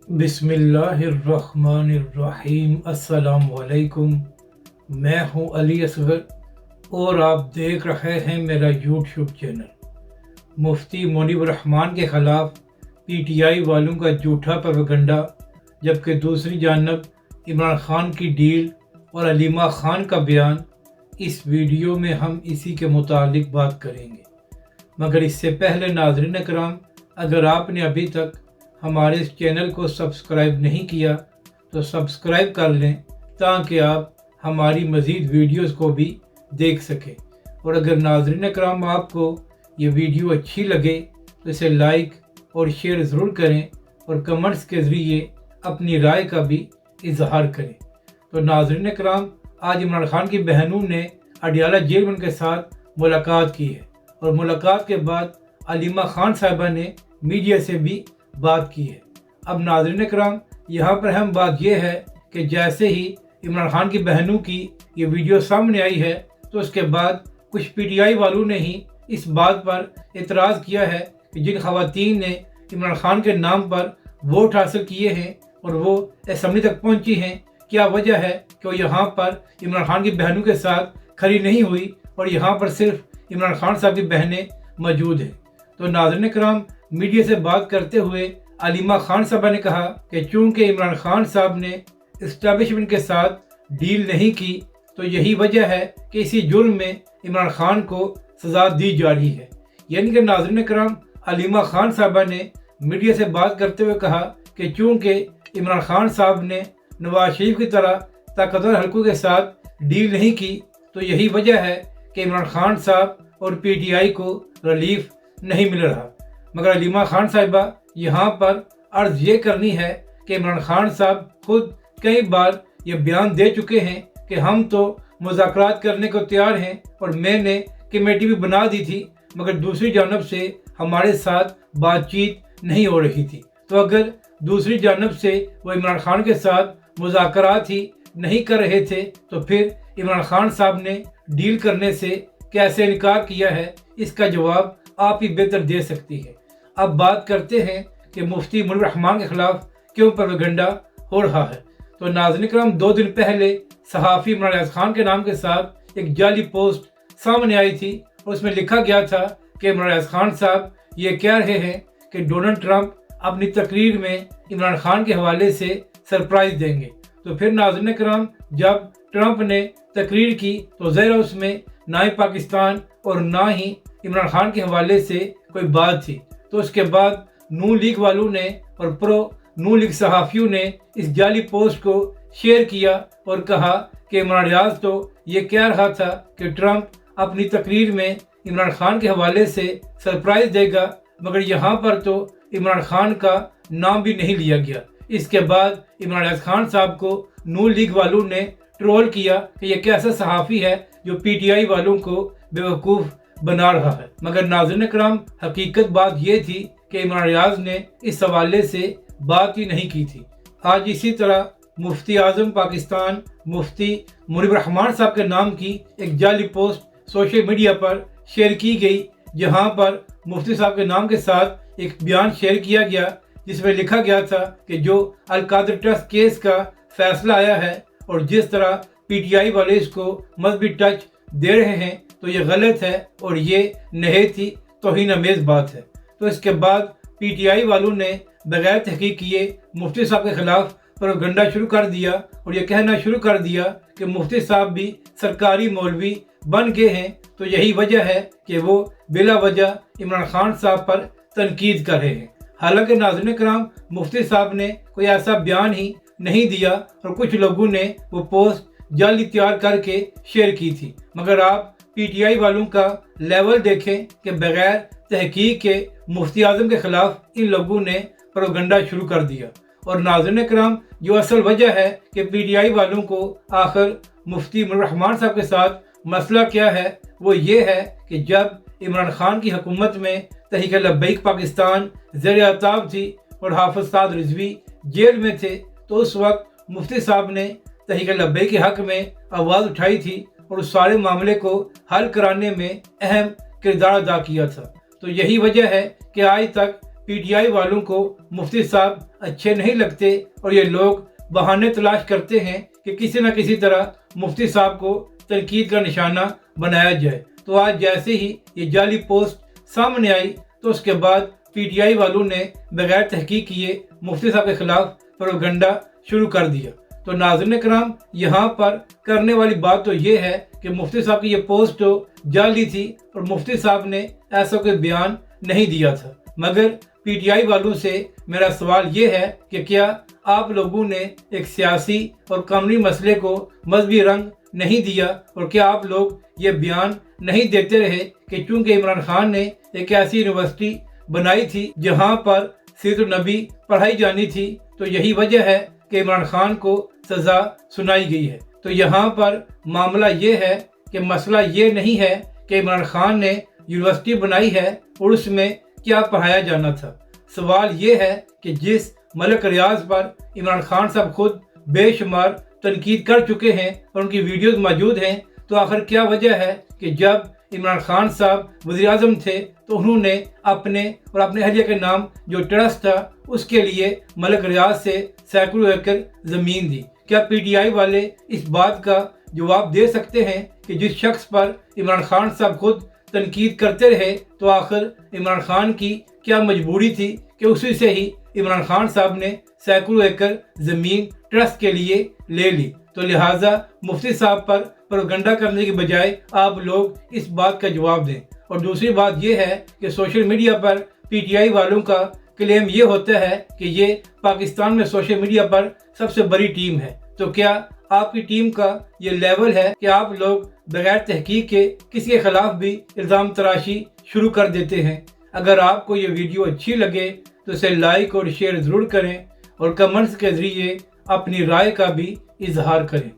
बिस्मिल्लाहिर्रहमानिर्रहीम। अस्सलाम वालेकुम। मैं हूं अली असगर और आप देख रहे हैं मेरा यूट्यूब चैनल। मुफ्ती मुनीब रहमान के ख़िलाफ़ पीटीआई वालों का झूठा प्रोपेगेंडा, जबकि दूसरी जानब इमरान खान की डील और अलीमा खान का बयान। इस वीडियो में हम इसी के मुतालिक बात करेंगे, मगर इससे पहले नाज़रीन कराम, अगर आपने अभी तक हमारे इस चैनल को सब्सक्राइब नहीं किया तो सब्सक्राइब कर लें, ताकि आप हमारी मज़ीद वीडियोस को भी देख सकें। और अगर नाज़रीन कराम आपको ये वीडियो अच्छी लगे तो इसे लाइक और शेयर ज़रूर करें और कमेंट्स के ज़रिए अपनी राय का भी इजहार करें। तो नाज़रीन कराम, आज इमरान खान की बहनों ने अडियाला जेल में उनके साथ मुलाकात की है और मुलाकात के बाद अलीमा खान साहिबा ने मीडिया से भी बात की है। अब नाज़रीन कराम, यहाँ पर अहम बात यह है कि जैसे ही इमरान खान की बहनों की ये वीडियो सामने आई है तो उसके बाद कुछ पीटीआई वालों ने ही इस बात पर एतराज़ किया है कि जिन ख़वातीन ने इमरान खान के नाम पर वोट हासिल किए हैं और वो असम्बली तक पहुँची हैं, क्या वजह है कि वो यहाँ पर इमरान खान की बहनों के साथ खड़ी नहीं हुई और यहाँ पर सिर्फ इमरान खान साहब की बहनें मौजूद हैं। तो नाज़रीन कराम, मीडिया से बात करते हुए अलीमा खान साहबा ने कहा कि चूँकि इमरान खान साहब ने इस्टेब्लिशमेंट के साथ डील नहीं की तो यही वजह है कि इसी जुर्म में इमरान खान को सज़ा दी जा रही है। यानी कि नाज़रीन कराम, अलीमा खान साहबा ने मीडिया से बात करते हुए कहा कि चूँकि इमरान खान साहब ने नवाज शरीफ की तरह ताकतवर हलकों के साथ डील नहीं की तो यही वजह है कि इमरान खान साहब और पीटीआई को रिलीफ नहीं मिल रहा। मगर अलीमा खान साहिबा यहाँ पर अर्ज़ ये करनी है कि इमरान खान साहब खुद कई बार ये बयान दे चुके हैं कि हम तो मुज़ाकरात करने को तैयार हैं और मैंने कमेटी भी बना दी थी, मगर दूसरी जानब से हमारे साथ बातचीत नहीं हो रही थी। तो अगर दूसरी जानब से वो इमरान खान के साथ मुज़ाकरात ही नहीं कर रहे थे तो फिर इमरान खान साहब ने डील करने से कैसे इनकार किया है, इसका जवाब आप ही बेहतर दे सकती है। अब बात करते हैं कि मुफ्ती मुनीब रहमान के खिलाफ क्यों प्रोपेगेंडा हो रहा है। तो नाज़रीन कराम, 2 दिन पहले सहाफ़ी इमरान खान के नाम के साथ एक जाली पोस्ट सामने आई थी और उसमें लिखा गया था कि इमरान खान साहब ये कह रहे हैं कि डोनाल्ड ट्रंप अपनी तकरीर में इमरान खान के हवाले से सरप्राइज़ देंगे। तो फिर नाज़रीन कराम, जब ट्रंप ने तकरीर की तो ज़रा उसमें ना ही पाकिस्तान और ना ही इमरान खान के हवाले से कोई बात थी। तो उसके बाद नून लीग वालों ने और प्रो नून लीग सहाफ़ियों ने इस जाली पोस्ट को शेयर किया और कहा कि इमरान रियाज तो ये कह रहा था कि ट्रंप अपनी तकरीर में इमरान खान के हवाले से सरप्राइज़ देगा, मगर यहाँ पर तो इमरान खान का नाम भी नहीं लिया गया। इसके बाद इमरान रियाज खान साहब को नून लीग वालों ने ट्रोल किया कि यह कैसा सहाफ़ी है जो पीटीआई वालों को बेवकूफ़ बना रहा है। मगर नाज़रीन कराम, हकीकत बात यह थी कि इमरान रियाज ने इस हवाले से बात ही नहीं की थी। आज इसी तरह मुफ्ती आज़म पाकिस्तान मुफ्ती मुनीब रहमान साहब के नाम की एक जाली पोस्ट सोशल मीडिया पर शेयर की गई, जहां पर मुफ्ती साहब के नाम के साथ एक बयान शेयर किया गया जिसमें लिखा गया था कि जो अल-कादर ट्रस्ट केस का फैसला आया है और जिस तरह पीटीआई वाले इसको मजहबी टच दे रहे हैं तो ये गलत है और ये नहायत ही तौहीन-आमेज़ बात है। तो इसके बाद पीटीआई वालों ने बगैर तहकीक किए मुफ्ती साहब के खिलाफ प्रोपेगेंडा शुरू कर दिया और ये कहना शुरू कर दिया कि मुफ्ती साहब भी सरकारी मौलवी बन गए हैं, तो यही वजह है कि वो बिला वजह इमरान खान साहब पर तनकीद कर रहे हैं। हालांकि नाज़रीन कराम, मुफ्ती साहब ने कोई ऐसा बयान ही नहीं दिया और कुछ लोगों ने वो पोस्ट जाली तैयार करके शेयर की थी। मगर आप पीटीआई वालों का लेवल देखें कि बगैर तहकीक के मुफ्ती आज़म के खिलाफ इन लोगों ने प्रोपेगेंडा शुरू कर दिया। और नाज़रीन कराम, जो असल वजह है कि पीटीआई वालों को आखिर मुफ्ती मुनीब रहमान साहब के साथ मसला क्या है, वो ये है कि जब इमरान खान की हुकूमत में तहरीक लब्बैक पाकिस्तान ज़ेर-ए-ताब थी और हाफिज़ साद रिजवी जेल में थे, तो उस वक्त मुफ्ती साहब ने तहरीक लब्बैक के हक़ में आवाज़ उठाई थी और उस सारे मामले को हल कराने में अहम किरदार अदा किया था। तो यही वजह है कि आज तक PTI والوں کو مفتی صاحب اچھے نہیں لگتے اور یہ لوگ بہانے تلاش کرتے ہیں کہ کسی نہ کسی طرح مفتی صاحب کو تنقید کا نشانہ بنایا جائے۔ تو آج جیسے ہی یہ جعلی پوسٹ سامنے آئی تو اس کے بعد PTI والوں نے بغیر تحقیق کیے مفتی صاحب کے خلاف پروپیگنڈا شروع کر دیا۔ تو ناظرین کرام، یہاں پر کرنے والی بات تو یہ ہے کہ مفتی صاحب کی یہ پوسٹ تو جعلی تھی اور مفتی صاحب نے ایسا کوئی بیان نہیں دیا تھا، مگر PTI والوں سے میرا سوال یہ ہے کہ کیا آپ لوگوں نے ایک سیاسی اور قانونی مسئلے کو مذہبی رنگ نہیں دیا، اور کیا آپ لوگ یہ بیان نہیں دیتے رہے کہ چونکہ عمران خان نے ایک ایسی یونیورسٹی بنائی تھی جہاں پر سیرت النبی پڑھائی جانی تھی، تو یہی وجہ ہے کہ عمران خان کو سزا سنائی گئی ہے۔ تو یہاں پر معاملہ یہ ہے کہ مسئلہ یہ نہیں ہے کہ عمران خان نے یونیورسٹی بنائی ہے اور اس میں کیا پڑھایا جانا تھا۔ سوال یہ ہے کہ جس ملک ریاض پر عمران خان صاحب خود بے شمار تنقید کر چکے ہیں اور ان کی ویڈیوز موجود ہیں، تو آخر کیا وجہ ہے کہ جب عمران خان صاحب وزیر اعظم تھے تو انہوں نے اپنے اور اپنے اہلیہ کے نام جو ٹرسٹ تھا اس کے لیے ملک ریاض سے سینکڑوں ایکڑ زمین دی؟ کیا PTI والے اس بات کا جواب دے سکتے ہیں کہ جس شخص پر عمران خان صاحب خود تنقید کرتے رہے تو آخر عمران خان کی کیا مجبوری تھی کہ اسی سے ہی عمران خان صاحب نے سینکڑوں ایکڑ زمین ٹرسٹ کے لیے لے لی؟ تو لہٰذا مفتی صاحب پر پروپیگنڈا کرنے کی بجائے آپ لوگ اس بات کا جواب دیں۔ اور دوسری بات یہ ہے کہ سوشل میڈیا پر PTI والوں کا کلیم یہ ہوتا ہے کہ یہ پاکستان میں سوشل میڈیا پر سب سے بڑی ٹیم ہے۔ تو کیا آپ کی ٹیم کا یہ لیول ہے کہ آپ لوگ بغیر تحقیق کے کسی کے خلاف بھی الزام تراشی شروع کر دیتے ہیں؟ اگر آپ کو یہ ویڈیو اچھی لگے تو اسے لائک اور شیئر ضرور کریں اور کمنٹس کے ذریعے اپنی رائے کا بھی اظہار کریں۔